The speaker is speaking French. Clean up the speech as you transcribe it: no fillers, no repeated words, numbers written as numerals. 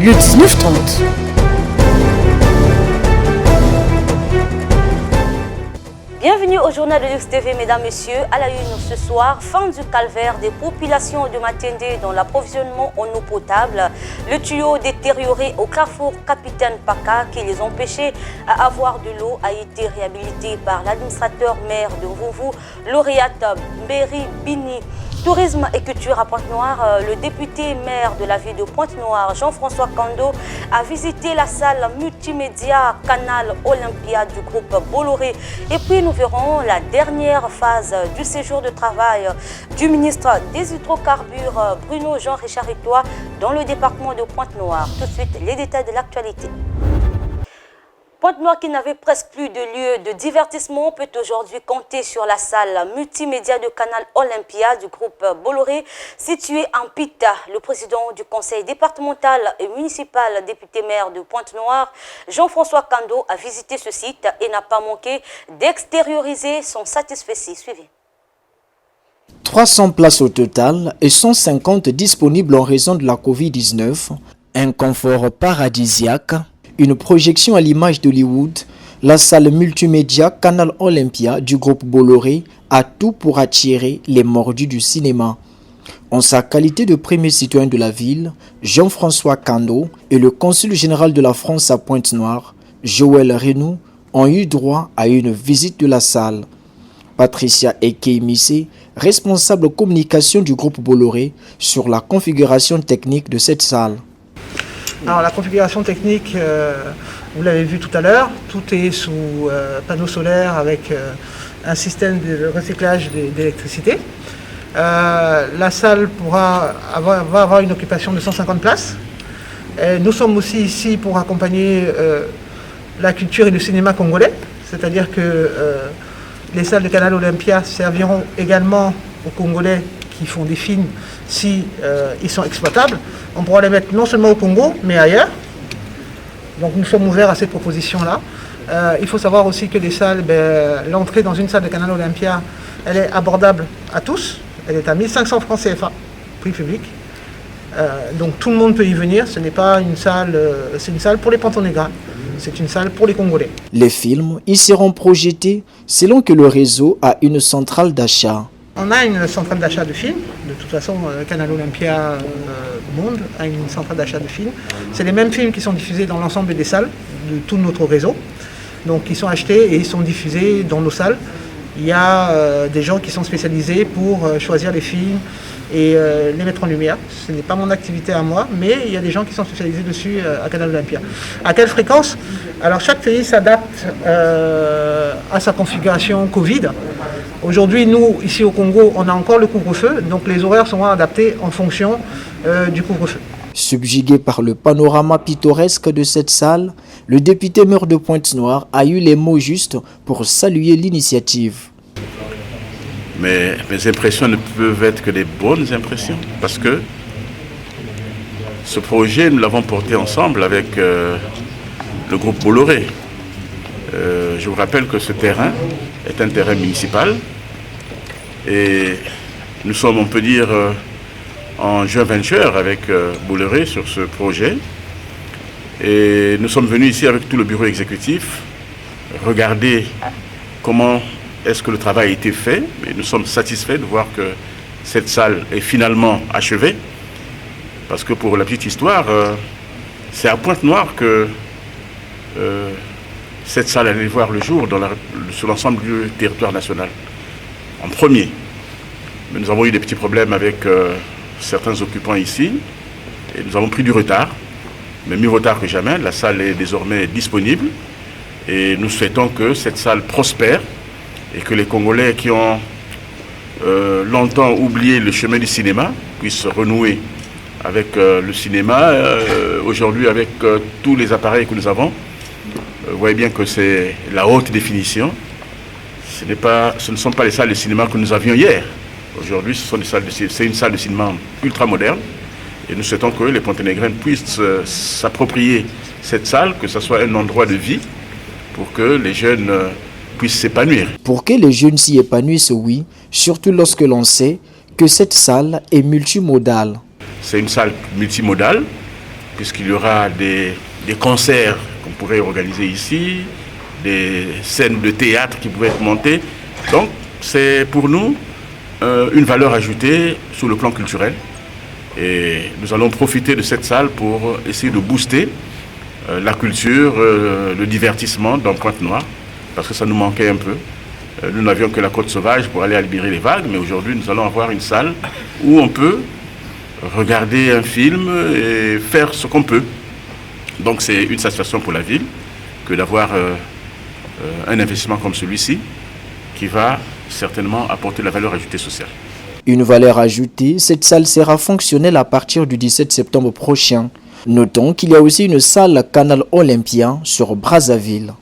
le 1930. Bienvenue au journal de Luxe TV, mesdames, messieurs. À la une ce soir, fin du calvaire des populations de Matendé dans l'approvisionnement en eau potable. Le tuyau détérioré au carrefour Capitaine Paka qui les empêchait à avoir de l'eau a été réhabilité par l'administrateur maire de Vouvou, lauréate Mberi Bini. Tourisme et culture à Pointe-Noire, le député maire de la ville de Pointe-Noire, Jean-François Kando, a visité la salle multimédia Canal Olympia du groupe Bolloré. Et puis nous verrons la dernière phase du séjour de travail du ministre des Hydrocarbures, Bruno Jean-Richard Etoile, dans le département de Pointe-Noire. Tout de suite, les détails de l'actualité. Pointe-Noire, qui n'avait presque plus de lieu de divertissement, peut aujourd'hui compter sur la salle multimédia de Canal Olympia du groupe Bolloré, située en Pita. Le président du conseil départemental et municipal, député maire de Pointe-Noire, Jean-François Kando, a visité ce site et n'a pas manqué d'extérioriser son satisfait. Suivez. 300 places au total et 150 disponibles en raison de la Covid-19. Un confort paradisiaque. Une projection à l'image d'Hollywood, la salle multimédia Canal Olympia du groupe Bolloré a tout pour attirer les mordus du cinéma. En sa qualité de premier citoyen de la ville, Jean-François Kando et le consul général de la France à Pointe-Noire, Joël Renou, ont eu droit à une visite de la salle. Patricia Eke-Missé, responsable communication du groupe Bolloré, sur la configuration technique de cette salle. Alors la configuration technique, vous l'avez vu tout à l'heure, tout est sous panneaux solaires avec un système de recyclage d'électricité. La salle va avoir une occupation de 150 places. Et nous sommes aussi ici pour accompagner la culture et le cinéma congolais, c'est-à-dire que les salles de Canal Olympia serviront également aux Congolais qui font des films si ils sont exploitables. On pourra les mettre non seulement au Congo, mais ailleurs. Donc nous sommes ouverts à cette proposition-là. Il faut savoir aussi que les salles, l'entrée dans une salle de Canal Olympia, elle est abordable à tous. Elle est à 1500 francs CFA, prix public. Donc tout le monde peut y venir. Ce n'est pas une salle, c'est une salle pour les Pantonégrins. C'est une salle pour les Congolais. Les films y seront projetés selon que le réseau a une centrale d'achat. On a une centrale d'achat de films. De toute façon, Canal Olympia Monde a une centrale d'achat de films. C'est les mêmes films qui sont diffusés dans l'ensemble des salles de tout notre réseau. Donc ils sont achetés et ils sont diffusés dans nos salles. Il y a des gens qui sont spécialisés pour choisir les films et les mettre en lumière. Ce n'est pas mon activité à moi, mais il y a des gens qui sont spécialisés dessus à Canal Olympia. À quelle fréquence? Alors chaque pays s'adapte à sa configuration Covid. Aujourd'hui, nous, ici au Congo, on a encore le couvre-feu, donc les horaires seront adaptés en fonction du couvre-feu. Subjugué par le panorama pittoresque de cette salle, le député maire de Pointe-Noire a eu les mots justes pour saluer l'initiative. Mais mes impressions ne peuvent être que des bonnes impressions, parce que ce projet, nous l'avons porté ensemble avec le groupe Bolloré. Je vous rappelle que ce terrain est un terrain municipal et nous sommes, on peut dire, en joint venture avec Bolloré sur ce projet. Et nous sommes venus ici avec tout le bureau exécutif regarder comment est-ce que le travail a été fait. Et nous sommes satisfaits de voir que cette salle est finalement achevée. Parce que pour la petite histoire, c'est à Pointe-Noire que cette salle allait voir le jour sur l'ensemble du territoire national, en premier. Mais nous avons eu des petits problèmes avec certains occupants ici, et nous avons pris du retard. Mais mieux vaut tard que jamais, la salle est désormais disponible, et nous souhaitons que cette salle prospère, et que les Congolais qui ont longtemps oublié le chemin du cinéma puissent renouer avec le cinéma, aujourd'hui avec tous les appareils que nous avons. Vous voyez bien que c'est la haute définition. Ce ne sont pas les salles de cinéma que nous avions hier. Aujourd'hui, c'est une salle de cinéma ultra moderne. Et nous souhaitons que les Ponténégrins puissent s'approprier cette salle, que ce soit un endroit de vie pour que les jeunes puissent s'épanouir. Pour que les jeunes s'y épanouissent, oui, surtout lorsque l'on sait que cette salle est multimodale. C'est une salle multimodale puisqu'il y aura des concerts qu'on pourrait organiser ici, des scènes de théâtre qui pourraient être montées. Donc, c'est pour nous une valeur ajoutée sur le plan culturel. Et nous allons profiter de cette salle pour essayer de booster la culture, le divertissement dans Pointe-Noire, parce que ça nous manquait un peu. Nous n'avions que la Côte Sauvage pour aller admirer les vagues, mais aujourd'hui nous allons avoir une salle où on peut regarder un film et faire ce qu'on peut. Donc c'est une satisfaction pour la ville que d'avoir un investissement comme celui-ci qui va certainement apporter la valeur ajoutée sociale. Une valeur ajoutée, cette salle sera fonctionnelle à partir du 17 septembre prochain. Notons qu'il y a aussi une salle Canal Olympia sur Brazzaville.